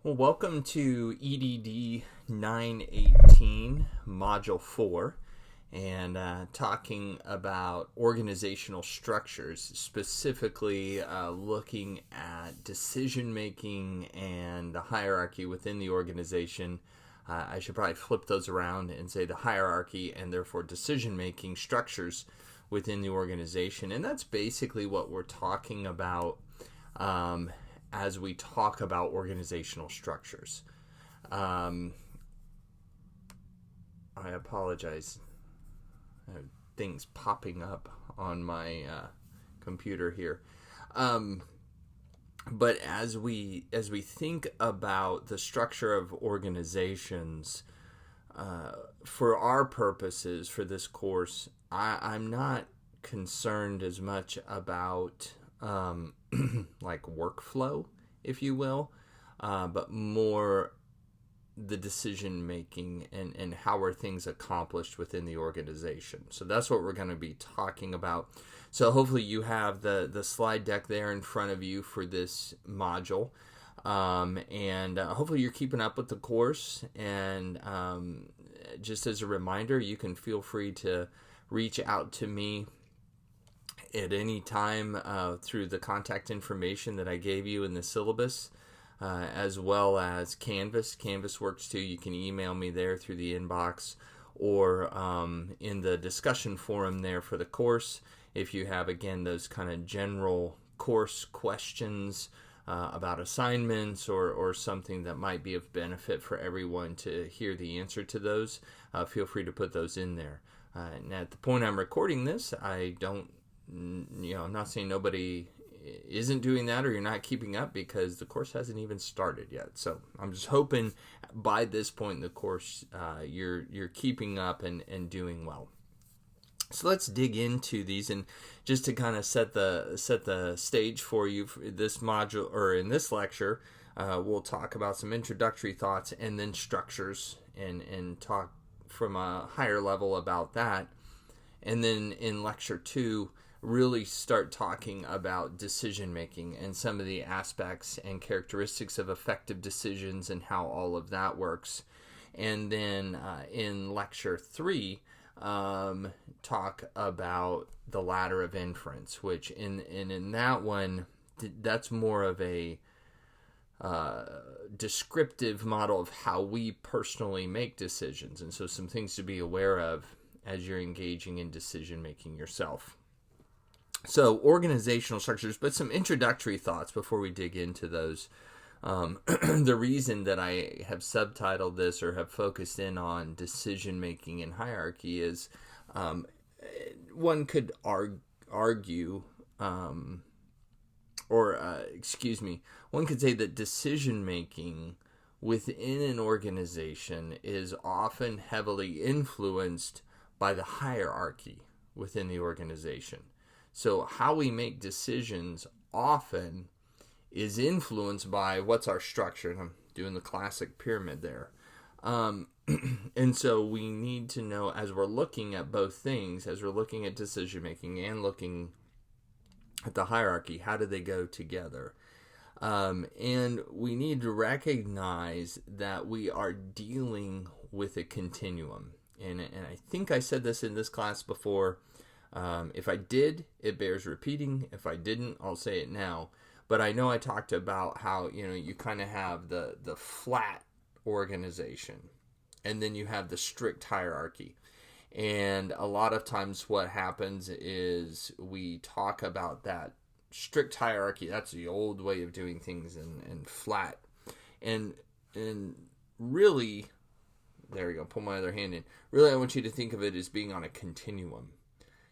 Well, welcome to EDD 918, Module 4, and talking about organizational structures, specifically looking at decision-making and the hierarchy within the organization. I should probably flip those around and say the hierarchy and therefore decision-making structures within the organization. And that's basically what we're talking about as we talk about organizational structures. I apologize. Things popping up on my computer here. But as we think about the structure of organizations, for our purposes for this course, I'm not concerned as much about like workflow, if you will, but more the decision making and how are things accomplished within the organization. So that's what we're going to be talking about. So hopefully you have the slide deck there in front of you for this module, and hopefully you're keeping up with the course. And just as a reminder, you can feel free to reach out to me at any time through the contact information that I gave you in the syllabus, as well as Canvas. Canvas works too. You can email me there through the inbox or in the discussion forum there for the course. If you have, again, those kind of general course questions about assignments or something that might be of benefit for everyone to hear the answer to those, feel free to put those in there. And at the point I'm recording this, I'm not saying nobody isn't doing that or you're not keeping up, because the course hasn't even started yet. So I'm just hoping by this point in the course, you're keeping up and doing well. So let's dig into these, and just to kind of set the stage for you for this module, or in this lecture, we'll talk about some introductory thoughts and then structures and talk from a higher level about that. And then in lecture 2, really start talking about decision making and some of the aspects and characteristics of effective decisions and how all of that works. And then in lecture 3, talk about the ladder of inference, which in that one, that's more of a descriptive model of how we personally make decisions, and so some things to be aware of as you're engaging in decision making yourself. So organizational structures, but some introductory thoughts before we dig into those. The reason that I have subtitled this or have focused in on decision making and hierarchy is one could argue, one could say that decision making within an organization is often heavily influenced by the hierarchy within the organization. So how we make decisions often is influenced by what's our structure. And I'm doing the classic pyramid there. And so we need to know, as we're looking at both things, as we're looking at decision making and looking at the hierarchy, how do they go together? And we need to recognize that we are dealing with a continuum. And I think I said this in this class before. If I did, it bears repeating. If I didn't, I'll say it now. But I know I talked about how, you kind of have the flat organization, and then you have the strict hierarchy. And a lot of times what happens is we talk about that strict hierarchy. That's the old way of doing things, and flat. And really, there we go, pull my other hand in. Really, I want you to think of it as being on a continuum.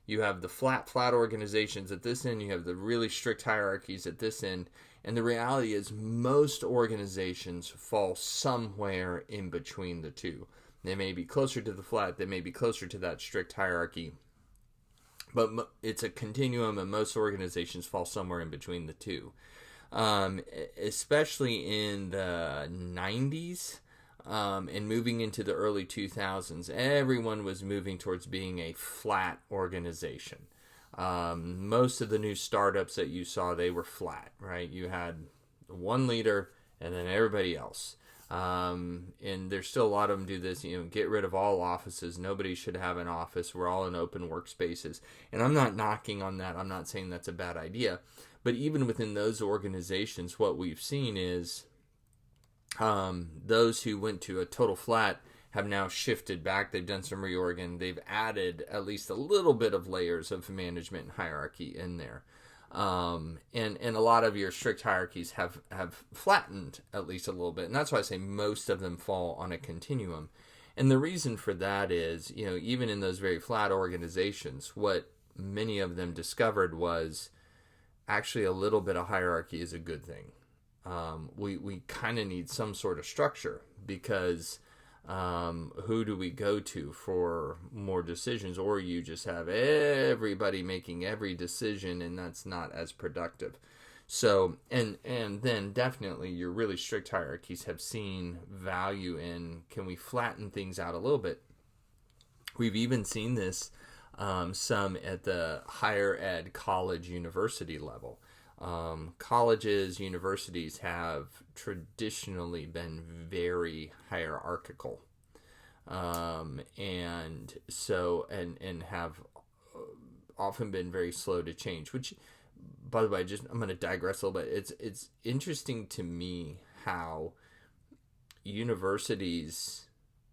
You have the flat organizations at this end. You have the really strict hierarchies at this end. And the reality is most organizations fall somewhere in between the two. They may be closer to the flat. They may be closer to that strict hierarchy. But it's a continuum, and most organizations fall somewhere in between the two. Especially in the 90s. And moving into the early 2000s, everyone was moving towards being a flat organization. Most of the new startups that you saw, they were flat, right? You had one leader and then everybody else. And there's still a lot of them do this, get rid of all offices. Nobody should have an office. We're all in open workspaces. And I'm not knocking on that. I'm not saying that's a bad idea. But even within those organizations, what we've seen is those who went to a total flat have now shifted back. They've done some reorg. They've added at least a little bit of layers of management and hierarchy in there. And a lot of your strict hierarchies have flattened at least a little bit. And that's why I say most of them fall on a continuum. And the reason for that is, even in those very flat organizations, what many of them discovered was actually a little bit of hierarchy is a good thing. We kind of need some sort of structure because who do we go to for more decisions? Or you just have everybody making every decision, and that's not as productive. So, and then definitely your really strict hierarchies have seen value in, can we flatten things out a little bit? We've even seen this some at the higher ed college university level. Colleges, universities have traditionally been very hierarchical, and have often been very slow to change. Which, by the way, I'm going to digress a little bit. It's interesting to me how universities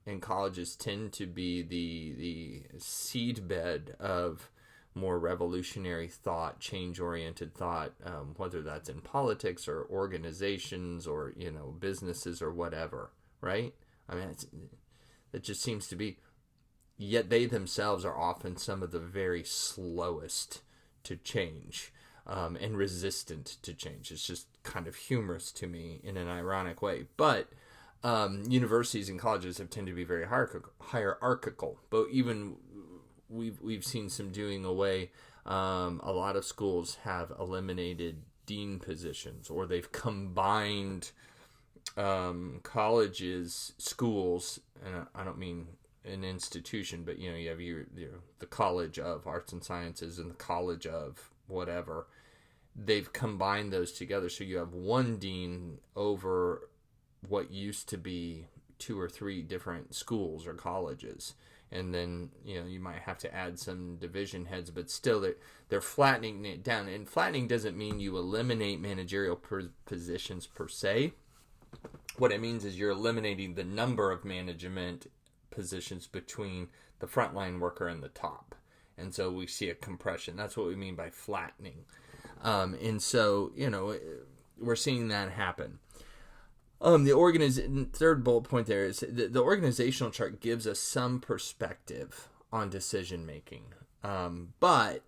and colleges tend to be the seedbed of more revolutionary thought, change-oriented thought, whether that's in politics or organizations or, businesses or whatever, right? I mean, it just seems to be, yet they themselves are often some of the very slowest to change and resistant to change. It's just kind of humorous to me in an ironic way. But universities and colleges have tended to be very hierarchical, but even we've seen some doing away. A lot of schools have eliminated dean positions, or they've combined colleges, schools, and I don't mean an institution, but you have the College of Arts and Sciences and the College of whatever. They've combined those together, so you have one dean over what used to be 2 or 3 different schools or colleges. And then, you might have to add some division heads, but still they're flattening it down. And flattening doesn't mean you eliminate managerial positions per se. What it means is you're eliminating the number of management positions between the frontline worker and the top. And so we see a compression. That's what we mean by flattening. And so, we're seeing that happen. The third bullet point there is the organizational chart gives us some perspective on decision making. But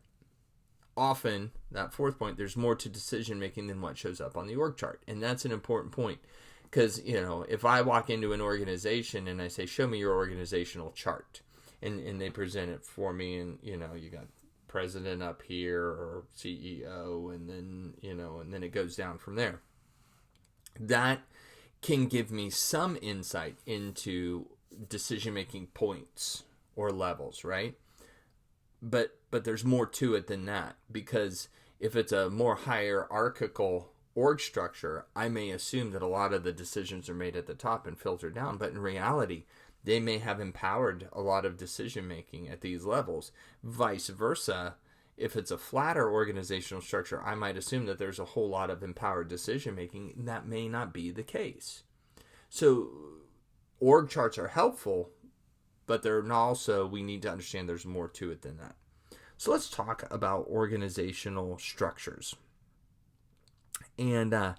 often, that fourth point, there's more to decision making than what shows up on the org chart. And that's an important point. Because, if I walk into an organization and I say, show me your organizational chart, and they present it for me, and, you got president up here or CEO, and then it goes down from there. That can give me some insight into decision-making points or levels, right? But there's more to it than that, because if it's a more hierarchical org structure, I may assume that a lot of the decisions are made at the top and filtered down, but in reality, they may have empowered a lot of decision-making at these levels. Vice versa, if it's a flatter organizational structure, I might assume that there's a whole lot of empowered decision-making. That may not be the case. So org charts are helpful, but they're also, we need to understand there's more to it than that. So let's talk about organizational structures. And I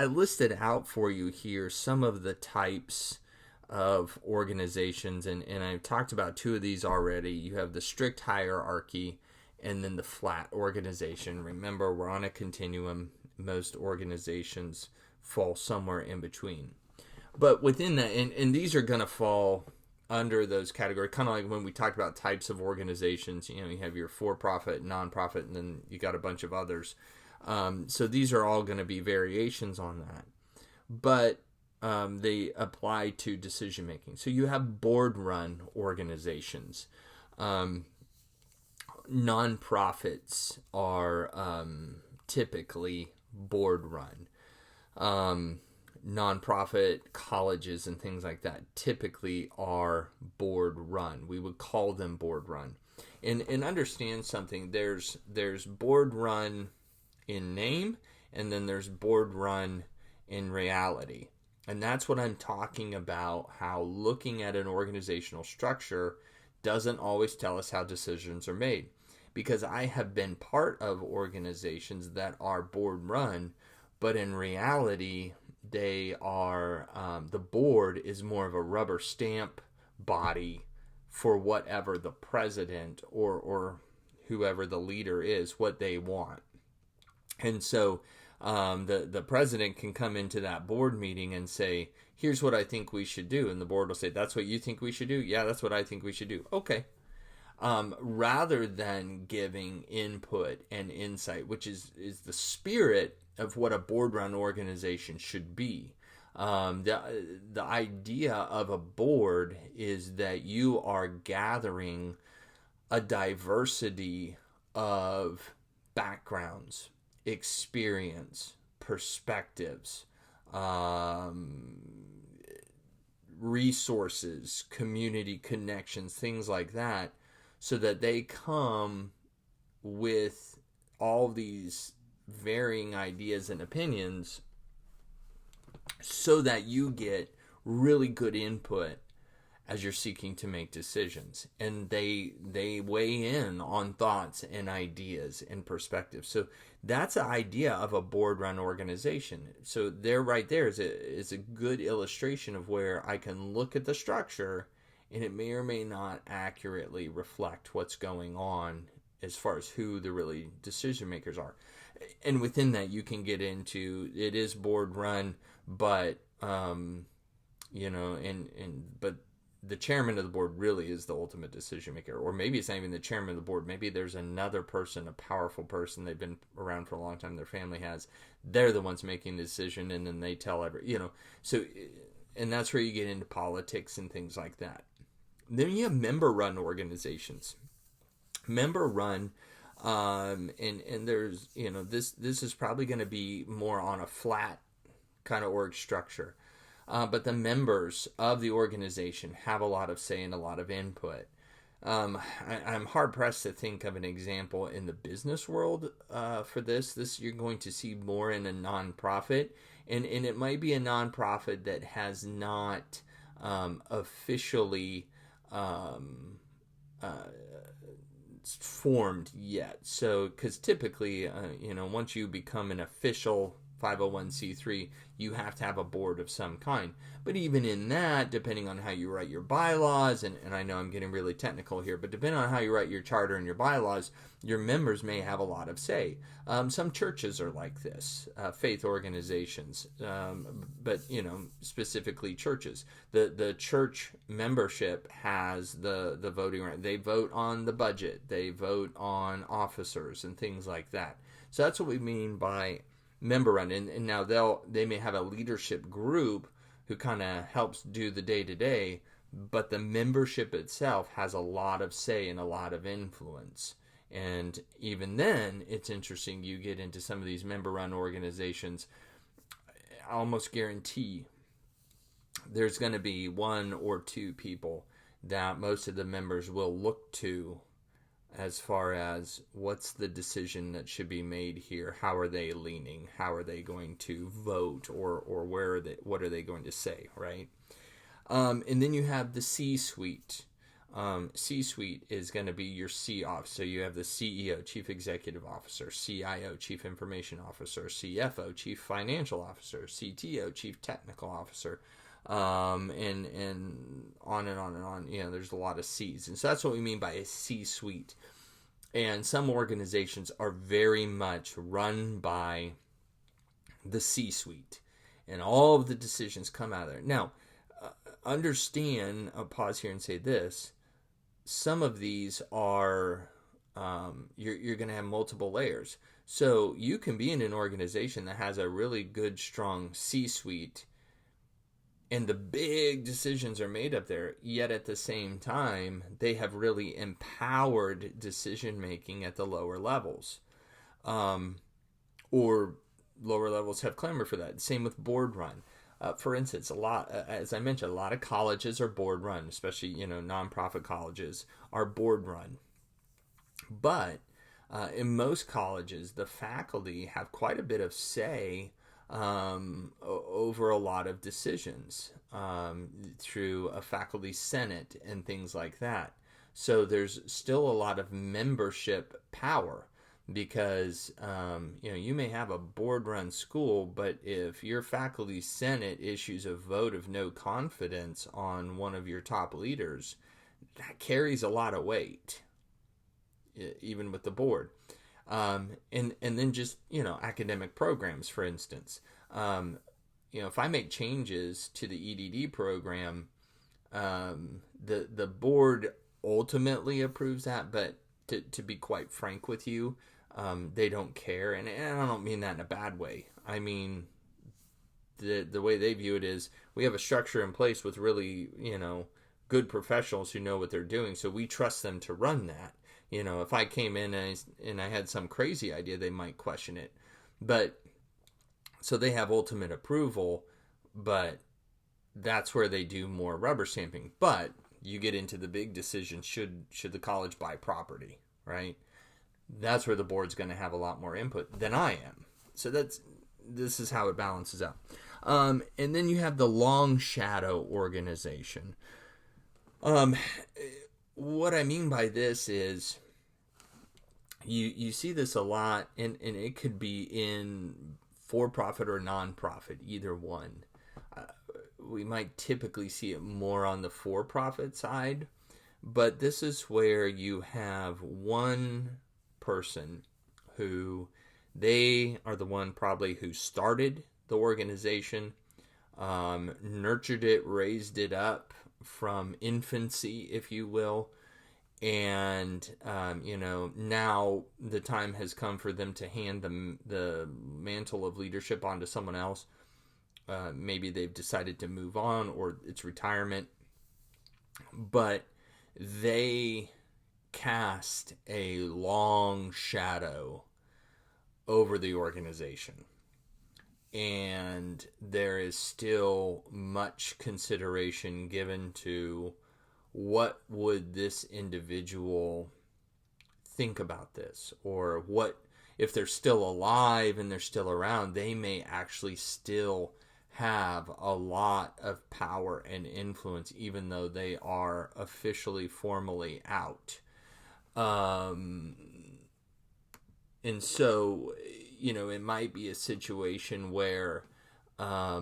listed out for you here some of the types of organizations, and I've talked about 2 of these already. You have the strict hierarchy and then the flat organization. Remember, we're on a continuum. Most organizations fall somewhere in between. But within that, and these are going to fall under those categories, kind of like when we talked about types of organizations. You have your for-profit, non-profit, and then you got a bunch of others. So these are all going to be variations on that. But they apply to decision making. So you have board-run organizations. Nonprofits are typically board-run. nonprofit colleges and things like that typically are board run. We would call them board run. And understand something, there's board run in name, and then there's board run in reality. And that's what I'm talking about, how looking at an organizational structure doesn't always tell us how decisions are made. Because I have been part of organizations that are board run, but in reality, they are, the board is more of a rubber stamp body for whatever the president or whoever the leader is, what they want. And so the president can come into that board meeting and say, here's what I think we should do. And the board will say, that's what you think we should do? Yeah, that's what I think we should do. Okay. Rather than giving input and insight, which is the spirit of what a board run organization should be. The idea of a board is that you are gathering a diversity of backgrounds, experience, perspectives, resources, community connections, things like that, so that they come with all these varying ideas and opinions so that you get really good input as you're seeking to make decisions. And they weigh in on thoughts and ideas and perspectives. So that's the idea of a board run organization. So there right there is a good illustration of where I can look at the structure and it may or may not accurately reflect what's going on as far as who the really decision makers are. And within that, you can get into, it is board run, but but the chairman of the board really is the ultimate decision maker. Or maybe it's not even the chairman of the board. Maybe there's another person, a powerful person. They've been around for a long time. Their family has. They're the ones making the decision, and then they tell So, and that's where you get into politics and things like that. Then you have member-run organizations. Member-run, and there's, this is probably going to be more on a flat kind of org structure. But the members of the organization have a lot of say and a lot of input. I'm hard-pressed to think of an example in the business world for this. This you're going to see more in a nonprofit, and it might be a nonprofit that has not officially formed yet. So, because typically, once you become an official 501c3, you have to have a board of some kind. But even in that, depending on how you write your bylaws, and I know I'm getting really technical here, but depending on how you write your charter and your bylaws, your members may have a lot of say. Some churches are like this, faith organizations, but specifically churches. The church membership has the voting right. They vote on the budget. They vote on officers and things like that. So that's what we mean by member run. And now they may have a leadership group who kind of helps do the day-to-day, but the membership itself has a lot of say and a lot of influence. And even then, it's interesting, you get into some of these member-run organizations, I almost guarantee there's going to be one or two people that most of the members will look to as far as what's the decision that should be made here, how are they leaning, how are they going to vote, or what are they going to say, right? And then you have the C-suite. C-suite is going to be your C off. So you have the CEO, Chief Executive Officer, CIO, Chief Information Officer, CFO, Chief Financial Officer, CTO, Chief Technical Officer, and on and on and on. There's a lot of C's. And so that's what we mean by a C-suite. And some organizations are very much run by the C-suite. And all of the decisions come out of there. Now, understand, I'll pause here and say this. Some of these are, you're going to have multiple layers. So you can be in an organization that has a really good, strong C-suite, and the big decisions are made up there, yet at the same time, they have really empowered decision-making at the lower levels. Or lower levels have clamor for that. Same with board run. For instance, as I mentioned, a lot of colleges are board run, especially nonprofit colleges are board run. But in most colleges, the faculty have quite a bit of say over a lot of decisions through a faculty senate and things like that. So there's still a lot of membership power because you may have a board-run school, but if your faculty senate issues a vote of no confidence on one of your top leaders, that carries a lot of weight, even with the board. And then just academic programs, for instance. If I make changes to the EDD program, the board ultimately approves that, but to be quite frank with you, they don't care, and I don't mean that in a bad way. I mean the way they view it is we have a structure in place with really good professionals who know what they're doing, so we trust them to run that. If I came in and I had some crazy idea, they might question it. But so they have ultimate approval, but that's where they do more rubber stamping. But you get into the big decision, should the college buy property, right? That's where the board's going to have a lot more input than I am. So this is how it balances out. And then you have the long shadow organization. What I mean by this is you see this a lot, and it could be in for-profit or non-profit, either one. We might typically see it more on the for-profit side, but this is where you have one person who they are the one probably who started the organization, nurtured it, raised it up from infancy, if you will, and now the time has come for them to hand the mantle of leadership onto someone else. Maybe they've decided to move on, or it's retirement, but they cast a long shadow over the organization. And there is still much consideration given to what would this individual think about this, or what if they're still alive and they're still around, they may actually still have a lot of power and influence even though they are officially formally out. And so it might be a situation where I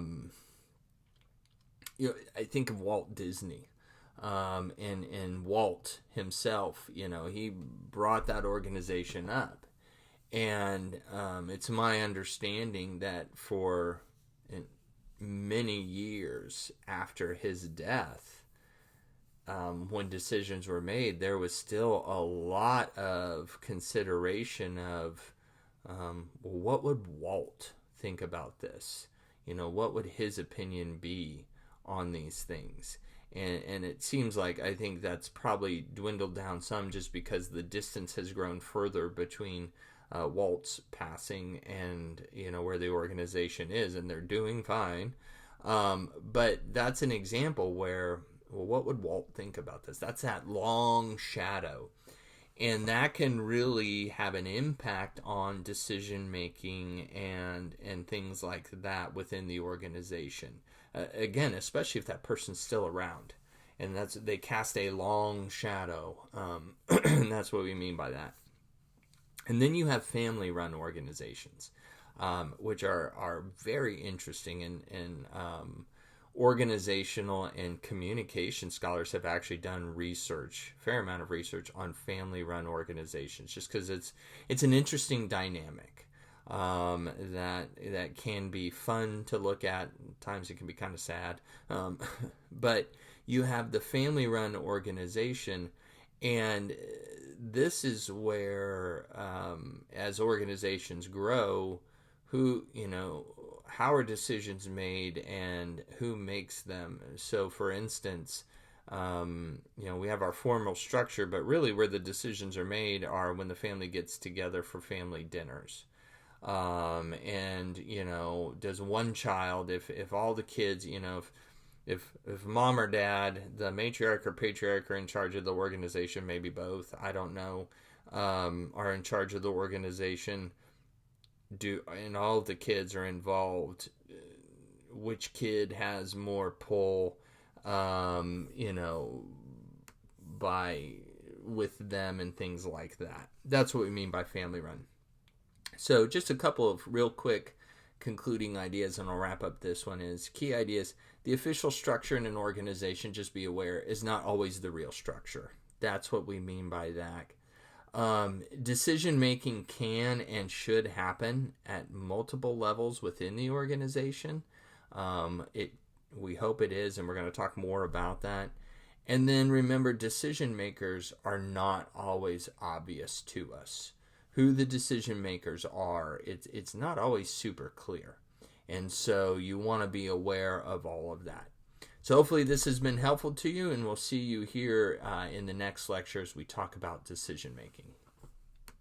think of Walt Disney. And Walt himself, he brought that organization up. And it's my understanding that for many years after his death, when decisions were made, there was still a lot of consideration of, what would Walt think about this? What would his opinion be on these things? And it seems like, I think that's probably dwindled down some just because the distance has grown further between Walt's passing and where the organization is, and they're doing fine. But that's an example where, well, what would Walt think about this? That's that long shadow, and that can really have an impact on decision making and things like that within the organization. Again, especially if that person's still around, and they cast a long shadow, and that's what we mean by that. And then you have family-run organizations, which are very interesting, and organizational and communication scholars have actually done research, fair amount of research on family-run organizations, just because it's an interesting dynamic. That can be fun to look at. At times it can be kind of sad. But you have the family-run organization, and this is where, as organizations grow, how are decisions made and who makes them? So, for instance, we have our formal structure, but really where the decisions are made are when the family gets together for family dinners. And does one child, if all the kids, if mom or dad, the matriarch or patriarch, are in charge of the organization, maybe both, I don't know, are in charge of the organization, and all of the kids are involved, which kid has more pull, by with them and things like that. That's what we mean by family run. So just a couple of real quick concluding ideas, and I'll wrap up this one. Is key ideas: the official structure in an organization, just be aware, is not always the real structure. That's what we mean by that. Decision making can and should happen at multiple levels within the organization. We hope it is, and we're going to talk more about that. And then remember, decision makers are not always obvious to us. Who the decision makers are, it's not always super clear. And so you want to be aware of all of that. So hopefully this has been helpful to you, and we'll see you here in the next lecture as we talk about decision making.